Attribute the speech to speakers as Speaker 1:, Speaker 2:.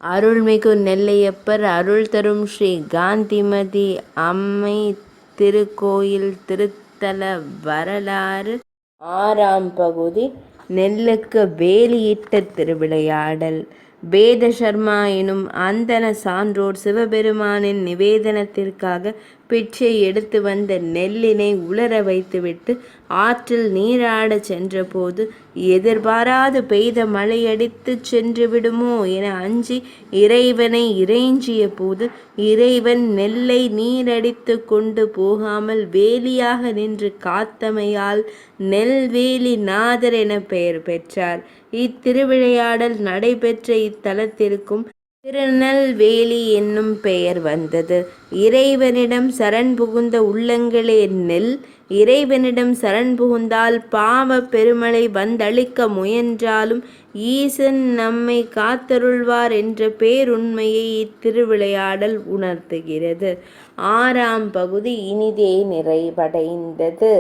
Speaker 1: அருள்மிகு நெல்லையப்பர் அருள் தரும் ஸ்ரீ காந்திமதி அம்மை திருக்கோயில் திருத்தல வரலாறு. ஆறாம் பகுதி. நெல்லுக்கு வேலியிட்ட திருவிளையாடல். வேதசர்மா எனும் அந்தண சான்றோர் சிவபெருமானின் நிவேதனத்திற்காக பிச்சை எடுத்து வந்த நெல்லினை உலர வைத்துவிட்டு ஆற்றில் நீராடச் சென்றபோது எதிர்பாராது பெய்த மழையடித்துச் சென்று விடுமோ என அஞ்சி இறைவனை இறைஞ்சிய போது இறைவன் நெல்லை நீரடித்து கொண்டு போகாமல் வேலியாக நின்று காத்தமையால் நெல்வேலி நாதர் என பெயர் பெற்றார். இத்திருவிளையாடல் நடைபெற்ற இத்தலத்திற்கும் திருநெல்வேலி என்னும் பெயர் வந்தது. இறைவனிடம் சரண் புகுந்த உள்ளங்களே நெல். இறைவனிடம் சரண் புகுந்தால் பாவ பெருமழை வந்தளிக்க முயன்றாலும் ஈசன் நம்மை காத்தருள்வார் என்ற பேருண்மையை இத்திருவிளையாடல் உணர்த்துகிறது. ஆறாம் பகுதி இனிதே நிறைவடைந்தது.